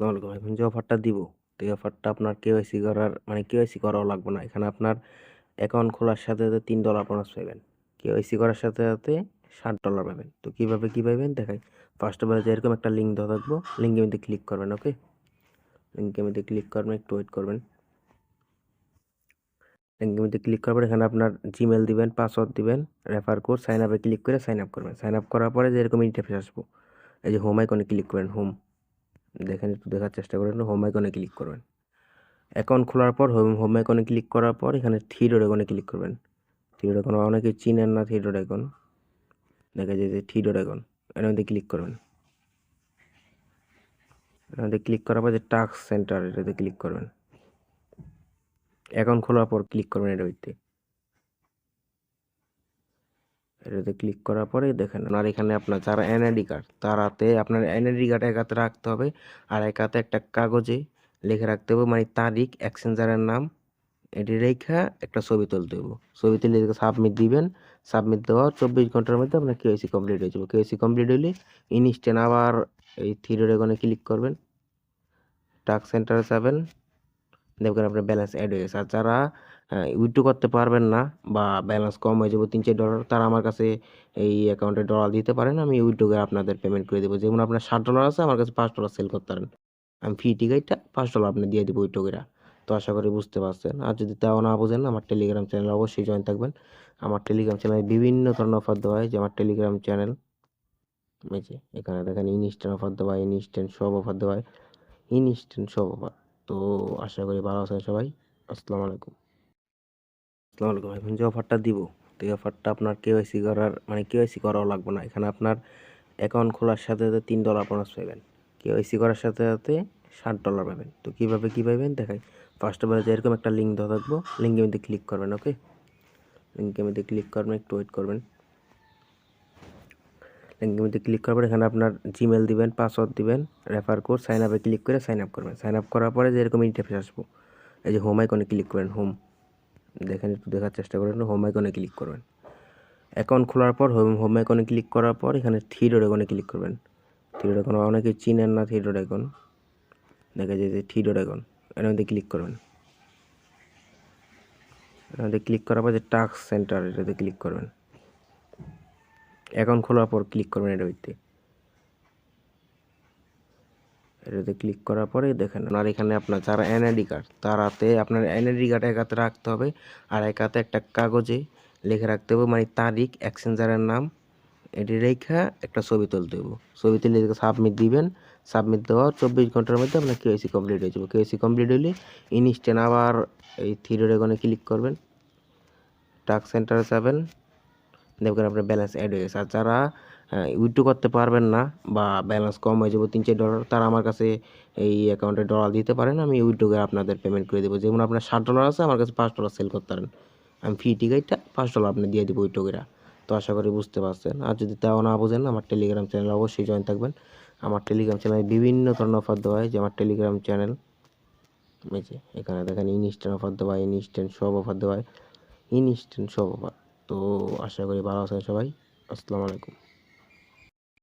আসসালামু আলাইকুম। এখন যে অফারটা দিব, তো এই অফারটা আপনার কেওয়াইসি করার কেওয়াইসি করাও লাগবে না। এখানে আপনার অ্যাকাউন্ট খোলার সাথে, সাথে $3 বোনাস পাবেন। কেওয়াইসি করার সাথে, সাথে $60 পাবেন। তো কিভাবে কি পাবেন দেখাই। ফার্স্ট অফ অল যে এরকম একটা লিঙ্ক দেওয়া থাকবো, লিঙ্কের মধ্যে ক্লিক করবেন, ওকে? লিঙ্কের মধ্যে ক্লিক করবেন, একটু ওয়েট করবেন। লিঙ্কের মধ্যে ক্লিক করার পর এখানে আপনার জিমেল দিবেন, পাসওয়ার্ড দিবেন, রেফার কোড, সাইন আপে ক্লিক করে সাইন আপ করবেন। সাইন আপ করার পরে যে এরকম ইন্টারফেস আসবো, এই যে হোম আইকনে ক্লিক করবেন, হোম। দেখেন, একটু দেখার চেষ্টা করেন, হোম আইকনে ক্লিক করবেন। অ্যাকাউন্ট খোলার পর হোম আইকনে ক্লিক করার পর এখানে থ্রি ডট আইকনে ক্লিক করবেন। থ্রি ডট আইকন অনেকে চিনেন না, থ্রি ডট আইকন দেখা যায় যে থ্রি ডট আইকন, এর মধ্যে ক্লিক করবেন। এর মধ্যে ক্লিক করার পর যে টাস্ক সেন্টার, এটাতে ক্লিক করবেন। অ্যাকাউন্ট খোলার পর ক্লিক করবেন এটাতে ক্লিক করার পরে দেখেন আর এখানে আপনার যারা এনআইডি কার্ড, তারাতে আপনার এনআইডি কার্ড এক হাতে রাখতে হবে, আর এক হাতে একটা কাগজে লিখে রাখতে হবে, তারিখ, এক্সচেঞ্জারের নাম, এটি রেখা একটা ছবি তুলতে হবে। ছবি তুলে সাবমিট দিবেন। সাবমিট দেওয়ার 24 ঘন্টার মধ্যে আপনার কেওয়াইসি কমপ্লিট হয়ে যাবে। কেওয়াইসি কমপ্লিট হলে ইনস্ট্যান্ট আবার এই থ্রি ডট আইকনে ক্লিক করবেন, টাস্ক সেন্টারে যাবেন, দেখবেন আপনার ব্যালেন্স অ্যাড হয়ে গেছে। আর যারা উইথড্র করতে পারবেন না বা ব্যালেন্স কম হয়ে যাবে $3-4, তারা আমার কাছে এই অ্যাকাউন্টে ডলার দিতে পারেন, আমি উইথড্র করে আপনাদের পেমেন্ট করে দেবো। যেমন আপনার $60 আছে, আমার কাছে $5 সেল করতে পারেন, আমি ফি টিকাইটটা $5 আপনি দিয়ে দেবো উইথড্র করে। তো আশা করি বুঝতে পারছেন। আর যদি তাও না বোঝেন, আমার টেলিগ্রাম চ্যানেলে অবশ্যই জয়েন থাকবেন। আমার টেলিগ্রাম চ্যানেলে বিভিন্ন ধরনের অফার দেওয়া হয়, যে আমার টেলিগ্রাম চ্যানেল, এই যে এখানে দেখেন ইনস্ট্যান্ট অফার দেওয়া হয়, ইনস্ট্যান্ট সব অফার দেওয়া হয়, ইনস্ট্যান্ট সব অফার। তো আশা করি ভালো আছেন সবাই। আসসালামু আলাইকুম। আসসালামু আলাইকুম। এখন যে অফারটা দিব, তো এই অফারটা আপনার কেওয়াইসি করার কেওয়াইসি করাও লাগবে না। এখানে আপনার অ্যাকাউন্ট খোলার সাথে, সাথে $3 বোনাস পাবেন। কেওয়াইসি করার সাথে, সাথে $60 পাবেন। তো কিভাবে কি পাবেন দেখাই। ফার্স্ট অফ অল যে এরকম একটা লিঙ্ক দেওয়া থাকবো, লিঙ্কের মধ্যে ক্লিক করবেন, ওকে? লিঙ্কের মধ্যে ক্লিক করবেন, একটু ওয়েট করবেন। লিঙ্কের মধ্যে ক্লিক করার পর এখানে আপনার জিমেল দিবেন, পাসওয়ার্ড দিবেন, রেফার কোড, সাইন আপে ক্লিক করে সাইন আপ করবেন। সাইন আপ করার পরে যে এরকম ইন্টারফেস আসবো, এই যে হোম আইকনে ক্লিক করবেন, হোম। দেখেন, একটু দেখার চেষ্টা করেন, হোম আইকনে ক্লিক করবেন। অ্যাকাউন্ট খোলার পর হোম আইকনে ক্লিক করার পর এখানে থ্রি ডট আইকনে ক্লিক করবেন। থ্রি ডট আইকন অনেকে চিনেন না, থ্রি ডট আইকন দেখা যায় যে থ্রি ডট আইকন, এর মধ্যে ক্লিক করবেন। এর মধ্যে ক্লিক করার পর যে টাস্ক সেন্টার, এটাতে ক্লিক করবেন। অ্যাকাউন্ট খোলার পর ক্লিক করবেন এটাতে ক্লিক করার পরে দেখেন আর এখানে আপনার যারা এনআইডি কার্ড, তারাতে আপনার এনআইডি কার্ড এক হাতে রাখতে হবে, আর এক হাতে একটা কাগজে লিখে রাখতে হবে, তারিখ, এক্সচেঞ্জারের নাম, এটি রেখা একটা ছবি তুলতে হবে। ছবি তুলে সাবমিট দিবেন। সাবমিট দেওয়ার 24 ঘন্টার মধ্যে আপনার কেওয়াইসি কমপ্লিট হয়ে যাবে। কেওয়াইসি কমপ্লিট হলে ইনস্ট্যান্ট আবার এই থ্রি ডট আইকনে ক্লিক করবেন, টাস্ক সেন্টারে যাবেন, দেখবেন আপনার ব্যালেন্স অ্যাড হয়ে গেছে। আর যারা উইথড্র করতে পারবেন না বা ব্যালেন্স কম হয়ে যাবে $3-4, তারা আমার কাছে এই অ্যাকাউন্টে ডলার দিতে পারেন, আমি উইথড্র করে আপনাদের পেমেন্ট করে দেবো। যেমন আপনার $60 আছে, আমার কাছে $5 সেল করতে পারেন, আমি ফি টিকাইটটা $5 আপনি দিয়ে দেবো উইথড্র করে। তো আশা করি বুঝতে পারছেন। আর যদি তাও না বোঝেন, আমার টেলিগ্রাম চ্যানেলে অবশ্যই জয়েন থাকবেন। আমার টেলিগ্রাম চ্যানেলে বিভিন্ন ধরনের অফার দেওয়া হয়, যে আমার টেলিগ্রাম চ্যানেল, এই যে এখানে দেখেন ইনস্ট্যান্ট অফার দেওয়া হয়, ইনস্ট্যান্ট সব অফার দেওয়া হয়, ইনস্ট্যান্ট সব অফার। তো আশা করি ভালো আছেন সবাই। আসসালামু আলাইকুম।